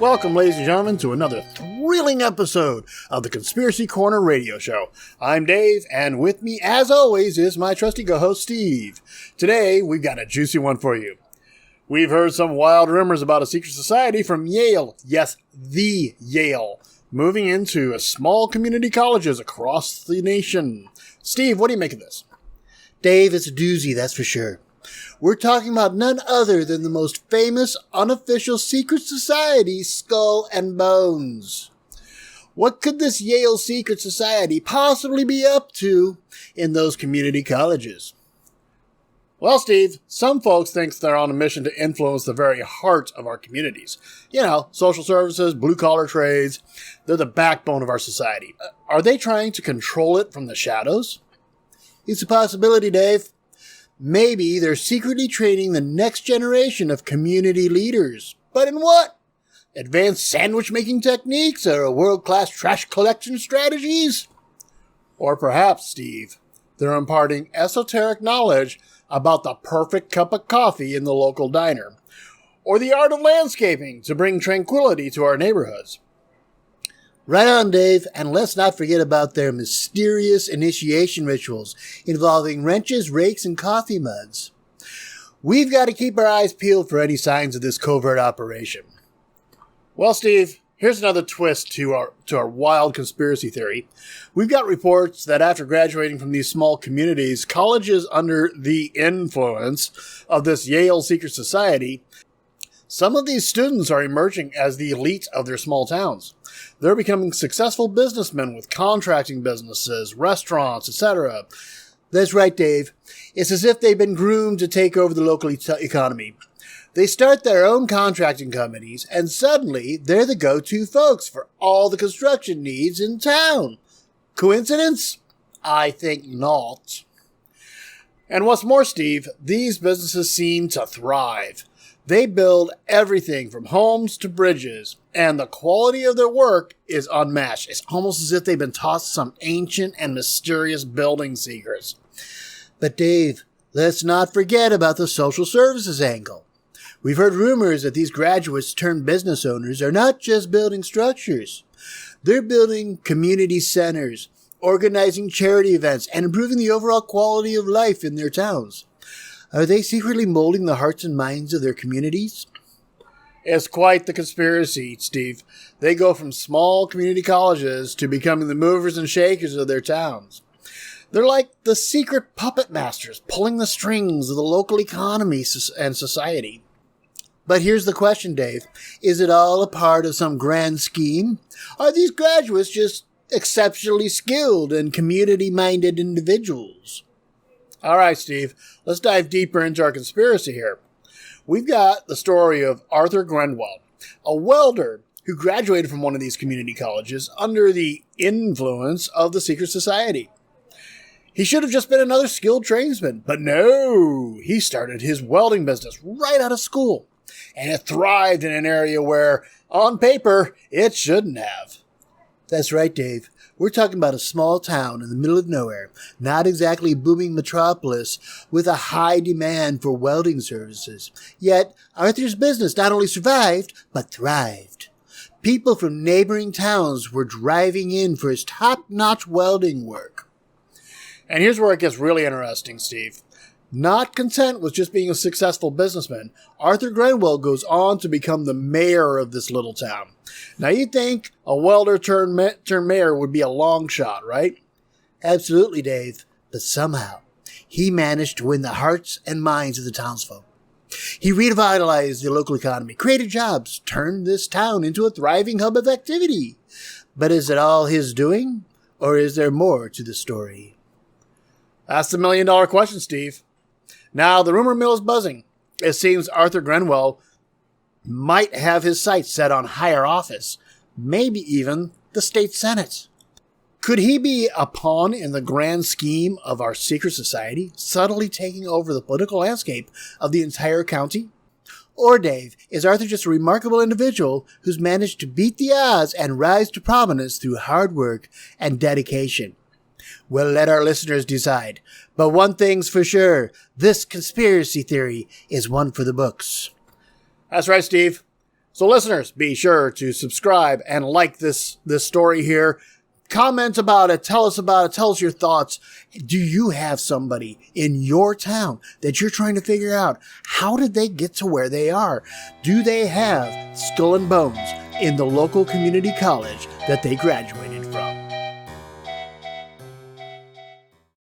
Welcome, ladies and gentlemen, to another thrilling episode of the Conspiracy Corner Radio Show. I'm Dave, and with me, as always, is my trusty co-host, Steve. Today, we've got a juicy one for you. We've heard some wild rumors about a secret society from Yale, yes, the Yale, moving into small community colleges across the nation. Steve, what do you make of this? Dave, it's a doozy, that's for sure. We're talking about none other than the most famous unofficial secret society, Skull and Bones. What could this Yale secret society possibly be up to in those community colleges? Well, Steve, some folks think they're on a mission to influence the very heart of our communities. You know, social services, blue-collar trades, they're the backbone of our society. Are they trying to control it from the shadows? It's a possibility, Dave. Maybe they're secretly training the next generation of community leaders. But in what? Advanced sandwich-making techniques or world-class trash collection strategies? Or perhaps, Steve, they're imparting esoteric knowledge about the perfect cup of coffee in the local diner, or the art of landscaping to bring tranquility to our neighborhoods. Right on, Dave, and let's not forget about their mysterious initiation rituals involving wrenches, rakes, and coffee mugs. We've got to keep our eyes peeled for any signs of this covert operation. Well, Steve, here's another twist to our wild conspiracy theory. We've got reports that after graduating from these small communities, colleges under the influence of this Yale secret society, some of these students are emerging as the elite of their small towns. They're becoming successful businessmen with contracting businesses, restaurants, etc. That's right, Dave. It's as if they've been groomed to take over the local economy. They start their own contracting companies, and suddenly they're the go-to folks for all the construction needs in town. Coincidence? I think not. And what's more, Steve, these businesses seem to thrive. They build everything from homes to bridges, and the quality of their work is unmatched. It's almost as if they've been taught some ancient and mysterious building secrets. But Dave, let's not forget about the social services angle. We've heard rumors that these graduates turned business owners are not just building structures. They're building community centers, organizing charity events, and improving the overall quality of life in their towns. Are they secretly molding the hearts and minds of their communities? It's quite the conspiracy, Steve. They go from small community colleges to becoming the movers and shakers of their towns. They're like the secret puppet masters pulling the strings of the local economy and society. But here's the question, Dave. Is it all a part of some grand scheme? Are these graduates just exceptionally skilled and community-minded individuals? All right, Steve, let's dive deeper into our conspiracy here. We've got the story of Arthur Grenwell, a welder who graduated from one of these community colleges under the influence of the secret society. He should have just been another skilled tradesman, but no, he started his welding business right out of school, and it thrived in an area where, on paper, it shouldn't have. That's right, Dave. We're talking about a small town in the middle of nowhere, not exactly a booming metropolis with a high demand for welding services. Yet, Arthur's business not only survived, but thrived. People from neighboring towns were driving in for his top-notch welding work. And here's where it gets really interesting, Steve. Not content with just being a successful businessman, Arthur Grenwell goes on to become the mayor of this little town. Now, you'd think a welder turned mayor would be a long shot, right? Absolutely, Dave. But somehow, he managed to win the hearts and minds of the townsfolk. He revitalized the local economy, created jobs, turned this town into a thriving hub of activity. But is it all his doing, or is there more to the story? That's the million-dollar question, Steve. Now, the rumor mill is buzzing. It seems Arthur Grenwell might have his sights set on higher office, maybe even the state senate. Could he be a pawn in the grand scheme of our secret society, subtly taking over the political landscape of the entire county? Or, Dave, is Arthur just a remarkable individual who's managed to beat the odds and rise to prominence through hard work and dedication? Well, let our listeners decide. But one thing's for sure, this conspiracy theory is one for the books. That's right, Steve. So listeners, be sure to subscribe and like this story here. Comment about it. Tell us about it. Tell us your thoughts. Do you have somebody in your town that you're trying to figure out? How did they get to where they are? Do they have skull and bones in the local community college that they graduated